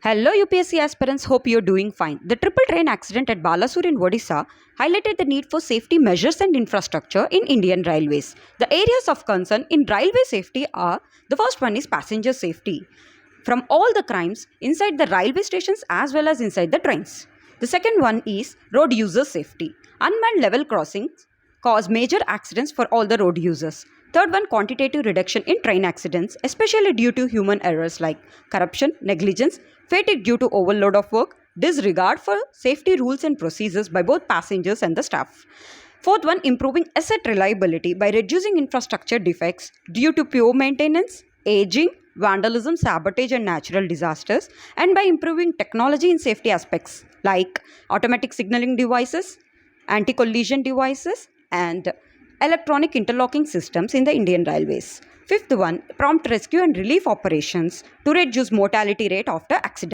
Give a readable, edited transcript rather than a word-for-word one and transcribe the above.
Hello UPSC aspirants, hope you're doing fine. The triple train accident at Balasur in Odisha highlighted the need for safety measures and infrastructure in Indian railways. The areas of concern in railway safety are, the first one is passenger safety from all the crimes inside the railway stations as well as inside the trains. The second one is road user safety. Unmanned level crossings cause major accidents for all the road users. Third one, quantitative reduction in train accidents, especially due to human errors like corruption, negligence, fatigue due to overload of work, disregard for safety rules and procedures by both passengers and the staff. Fourth one, improving asset reliability by reducing infrastructure defects due to poor maintenance, aging, vandalism, sabotage, and natural disasters, and by improving technology in safety aspects like automatic signaling devices, anti collision devices, and electronic interlocking systems in the Indian Railways. Fifth one, prompt rescue and relief operations to reduce mortality rate after accident.